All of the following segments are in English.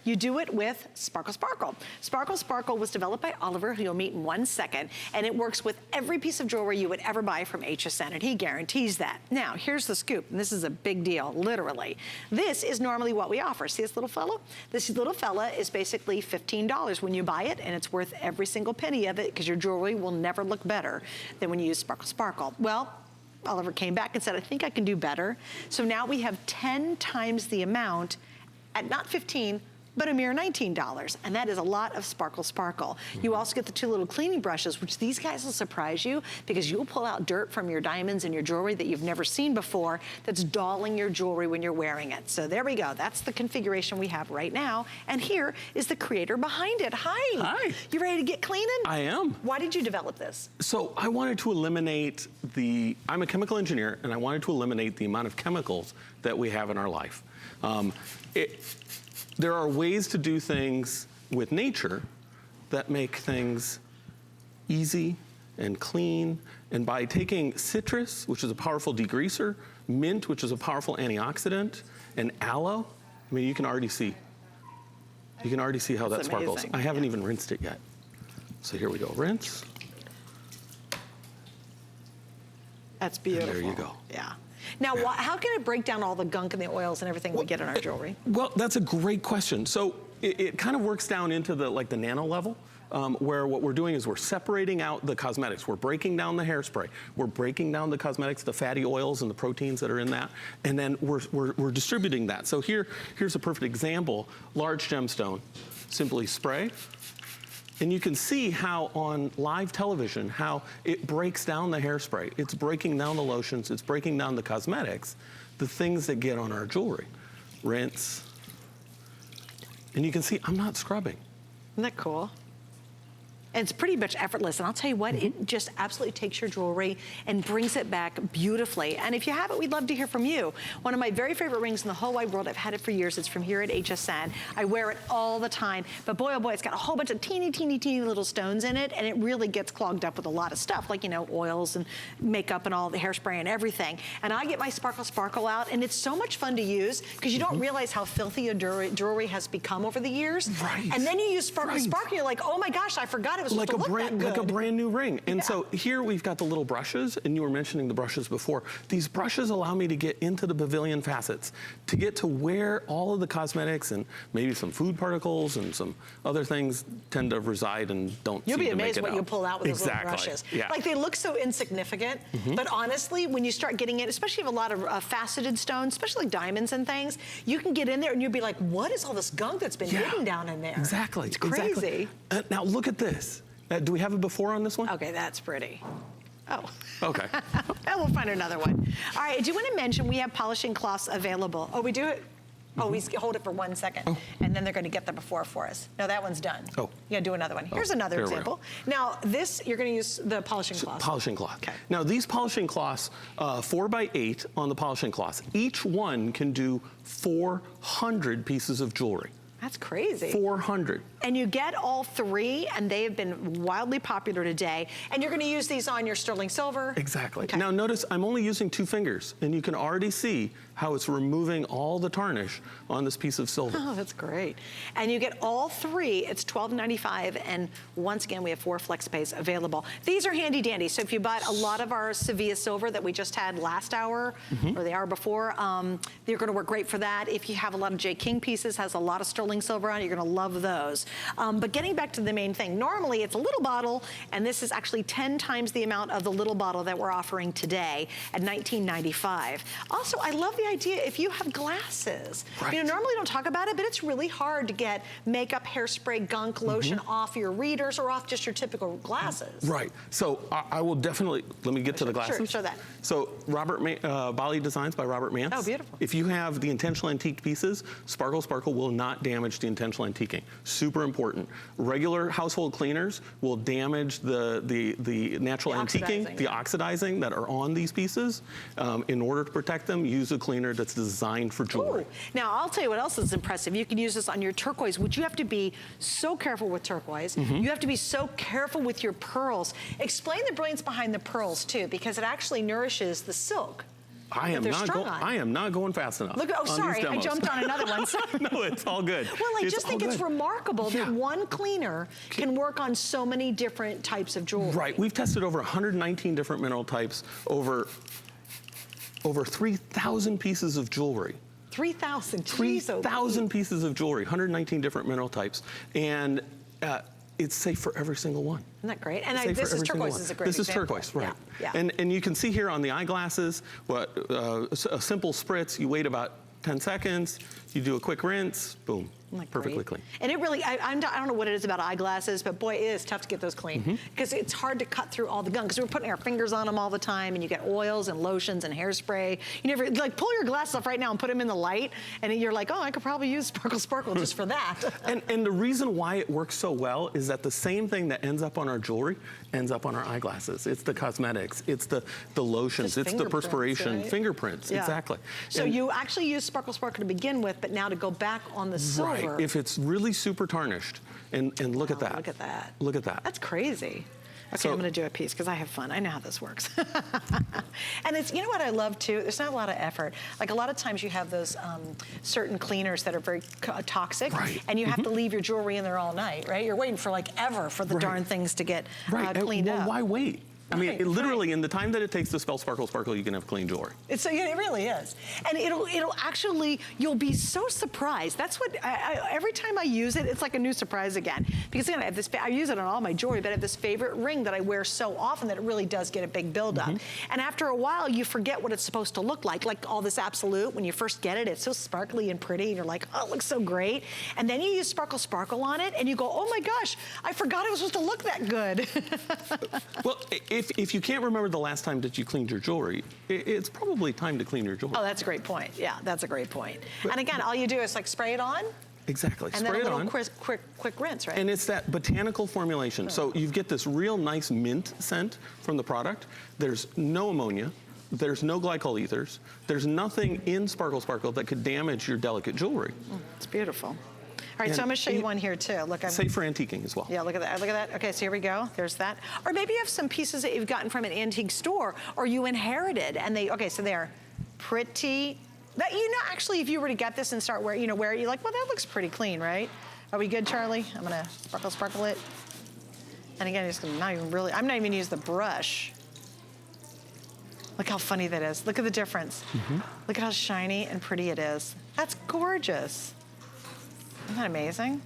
You do it with Sparkle Sparkle. Sparkle Sparkle was developed by Oliver, who you'll meet in 1 second, and it works with every piece of jewelry you would ever buy from HSN, and he guarantees that. Now, here's the scoop, and this is a big deal, literally. This is normally what we offer. See this little fella? This little fella is basically $15 when you buy it, and it's worth every single penny of it because your jewelry will never look better than when you use Sparkle Sparkle. Well, Oliver came back and said, I think I can do better. So now we have 10 times the amount at not 15, but a mere $19, and that is a lot of Sparkle Sparkle. You also get the 2 little cleaning brushes, which these guys will surprise you because you'll pull out dirt from your diamonds and your jewelry that you've never seen before that's dulling your jewelry when you're wearing it. So there we go. That's the configuration we have right now, and here is the creator behind it. Hi. Hi. You ready to get cleaning? I am. Why did you develop this? So I wanted to eliminate I'm a chemical engineer, and I wanted to eliminate the amount of chemicals that we have in our life. There are ways to do things with nature that make things easy and clean. And by taking citrus, which is a powerful degreaser, mint, which is a powerful antioxidant, and aloe, I mean, you can already see. You can already see how that sparkles. I haven't even rinsed it yet. So here we go, rinse. That's beautiful. And there you go. Yeah. Now, how can it break down all the gunk and the oils and everything we get in our jewelry? Well, that's a great question. So it kind of works down into the nano level, where what we're doing is we're separating out the cosmetics. We're breaking down the hairspray. We're breaking down the cosmetics, the fatty oils and the proteins that are in that, and then we're distributing that. So here's a perfect example. Large gemstone, simply spray. And you can see how on live television, how it breaks down the hairspray. It's breaking down the lotions, it's breaking down the cosmetics, the things that get on our jewelry. Rinse. And you can see I'm not scrubbing. Isn't that cool? And it's pretty much effortless. And I'll tell you what, it just absolutely takes your jewelry and brings it back beautifully. And if you have it, we'd love to hear from you. One of my very favorite rings in the whole wide world, I've had it for years. It's from here at HSN. I wear it all the time. But boy, oh boy, it's got a whole bunch of teeny, teeny, teeny little stones in it. And it really gets clogged up with a lot of stuff, like, you know, oils and makeup and all the hairspray and everything. And I get my Sparkle Sparkle out, and it's so much fun to use because you don't realize how filthy your jewelry has become over the years. Right. And then you use Sparkle Sparkle, you're like, oh my gosh, I forgot it was supposed to look that good. Like a brand new ring. And so here we've got the little brushes, and you were mentioning the brushes before. These brushes allow me to get into the pavilion facets, to get to where all of the cosmetics and maybe some food particles and some other things tend to reside and don't You'll seem be to make amazed it what out. you pull out with those little brushes. Yeah. Like, they look so insignificant, but honestly, when you start getting it, especially if you have a lot of faceted stones, especially like diamonds and things, you can get in there and you'll be like, what is all this gunk that's been hidden down in there? Exactly. It's crazy. Exactly. Now look at this. Do we have a before on this one? Okay, that's pretty. Oh. Okay. And we'll find another one. All right, I do want to mention we have polishing cloths available. Oh, we do it? Oh, we hold it for 1 second, and then they're going to get the before for us. No, that one's done. Oh. You got to do another one. Here's another example. Now, this, you're going to use the polishing cloth. Polishing cloth. Okay. Now, these polishing cloths, 4x8 on the polishing cloths, each one can do 400 pieces of jewelry. That's crazy. 400. And you get all 3, and they have been wildly popular today. And you're going to use these on your sterling silver. Exactly. Okay. Now notice I'm only using 2 fingers, and you can already see how it's removing all the tarnish on this piece of silver. Oh, that's great. And you get all 3. It's $12.95, and once again, we have 4 flex pays available. These are handy dandy. So if you bought a lot of our Sevilla silver that we just had last hour, or the hour before, they're going to work great for that. If you have a lot of J. King pieces, has a lot of sterling silver on it, you're going to love those. But getting back to the main thing, normally it's a little bottle, and this is actually 10 times the amount of the little bottle that we're offering today at $19.95. Also, I love the idea if you have glasses. Right. You know, normally we don't talk about it, but it's really hard to get makeup, hairspray, gunk, lotion off your readers or off just your typical glasses. Right. So I will definitely, let me get to the glasses. Sure, show that. So Bali Designs by Robert Mance. Oh, beautiful. If you have the intentional antique pieces, Sparkle Sparkle will not damage the intentional antiquing. Super important. Regular household cleaners will damage the natural antiquing, the oxidizing that are on these pieces. In order to protect them, use a cleaner that's designed for jewelry. Ooh. Now, I'll tell you what else is impressive. You can use this on your turquoise, which you have to be so careful with turquoise. You have to be so careful with your pearls. Explain the brilliance behind the pearls, too, because it actually nourishes the silk. I am not going fast enough. Look, oh, sorry, I jumped on another one. No, it's all good. Well, I just think it's remarkable that one cleaner can work on so many different types of jewelry. Right, we've tested over 119 different mineral types, over 3,000 pieces of jewelry. 3,000, 3,000 pieces of jewelry, 119 different mineral types, and it's safe for every single one. Isn't that great? And this is turquoise is a great example. This is turquoise, right. Yeah. And you can see here on the eyeglasses, a simple spritz, you wait about 10 seconds, you do a quick rinse, boom. Perfectly clean. And it really, I don't know what it is about eyeglasses, but boy, it is tough to get those clean. Because it's hard to cut through all the gunk, because we're putting our fingers on them all the time, and you get oils and lotions and hairspray. You never, like, pull your glasses off right now and put them in the light, and you're like, oh, I could probably use Sparkle Sparkle just for that. and the reason why it works so well is that the same thing that ends up on our jewelry ends up on our eyeglasses. It's the cosmetics, it's the lotions, it's the perspiration, right? Fingerprints, exactly. So you actually use Sparkle Sparkle to begin with, but now to go back on the silver. Right, if it's really super tarnished, and look at that. Look at that. Look at that. That's crazy. Okay, so, I'm gonna do a piece because I have fun. I know how this works. And it's, you know what I love too? There's not a lot of effort. Like a lot of times you have those certain cleaners that are very toxic, and you have to leave your jewelry in there all night, right? You're waiting for like ever for the darn things to get cleaned up. Why wait? I mean, literally, in the time that it takes to spell Sparkle Sparkle, you can have clean jewelry. It really is. And it'll actually, you'll be so surprised. That's what, every time I use it, it's like a new surprise again. Because again, I use it on all my jewelry, but I have this favorite ring that I wear so often that it really does get a big buildup. And after a while, you forget what it's supposed to look like all this Absolute. When you first get it, it's so sparkly and pretty, and you're like, oh, it looks so great. And then you use Sparkle Sparkle on it, and you go, oh my gosh, I forgot it was supposed to look that good. Well, if you can't remember the last time that you cleaned your jewelry, it's probably time to clean your jewelry. Oh, that's a great point. Yeah, that's a great point. And again, all you do is like spray it on. Exactly. And spray then a it on. quick rinse, right? And it's that botanical formulation. So you get this real nice mint scent from the product. There's no ammonia. There's no glycol ethers. There's nothing in Sparkle Sparkle that could damage your delicate jewelry. It's beautiful. All right, so I'm gonna show you one here too. Look, safe for antiquing as well. Yeah, look at that, look at that. Okay, so here we go, there's that. Or maybe you have some pieces that you've gotten from an antique store or you inherited and okay, so they're pretty. Actually, if you were to get this and start wear it, you're like, well, that looks pretty clean, right? Are we good, Charlie? I'm gonna sparkle it. And again, I'm not even gonna use the brush. Look how funny that is. Look at the difference. Look at how shiny and pretty it is. That's gorgeous. Isn't that amazing?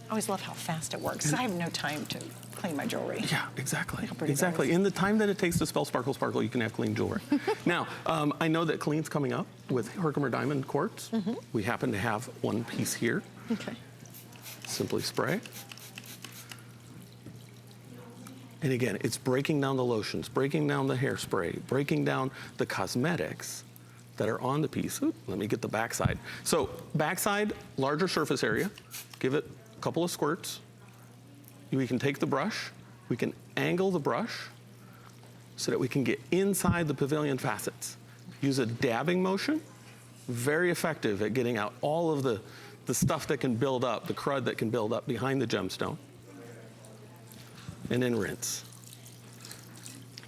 I always love how fast it works. I have no time to clean my jewelry. Yeah, exactly. Exactly. In the time that it takes to spell Sparkle Sparkle, you can have clean jewelry. Now, I know that clean's coming up with Herkimer Diamond Quartz. We happen to have one piece here. Okay. Simply spray. And again, it's breaking down the lotions, breaking down the hairspray, breaking down the cosmetics that are on the piece. Ooh, let me get the backside. So backside, larger surface area. Give it a couple of squirts. We can take the brush. We can angle the brush so that we can get inside the pavilion facets. Use a dabbing motion. Very effective at getting out all of the stuff that can build up, the crud that can build up behind the gemstone. And then rinse.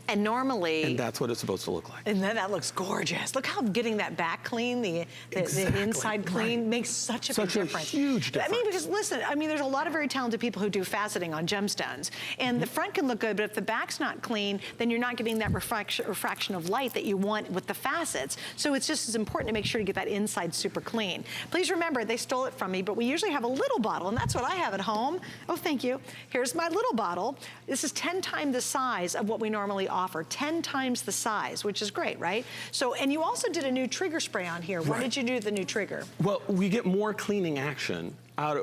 And normally... And that's what it's supposed to look like. And then that looks gorgeous. Look how getting that back clean, the inside clean, makes such a big difference. Such a huge difference. I mean, because listen, there's a lot of very talented people who do faceting on gemstones. And the front can look good, but if the back's not clean, then you're not getting that refraction of light that you want with the facets. So it's just as important to make sure to get that inside super clean. Please remember, they stole it from me, but we usually have a little bottle, and that's what I have at home. Oh, thank you. Here's my little bottle. This is 10 times the size of what we normally offer, 10 times the size, which is great, right? So, and you also did a new trigger spray on here. Why did you do the new trigger? Well, we get more cleaning action,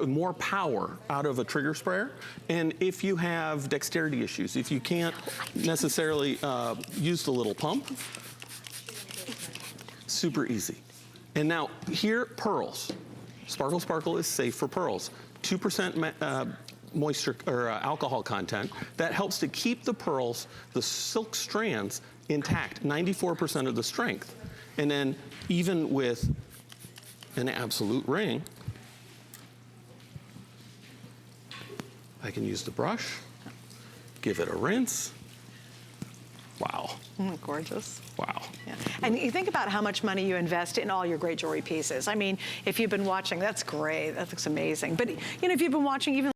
more power out of a trigger sprayer. And if you have dexterity issues, if you can't necessarily use the little pump, super easy. And now here, pearls. Sparkle Sparkle is safe for pearls. 2% moisture or alcohol content that helps to keep the pearls, the silk strands, intact, 94% of the strength. And then even with an Absolute ring, I can use the brush, give it a rinse. Wow. Gorgeous. Wow. Yeah. And you think about how much money you invest in all your great jewelry pieces. I mean, if you've been watching, that's great. That looks amazing. But, you know, if you've been watching even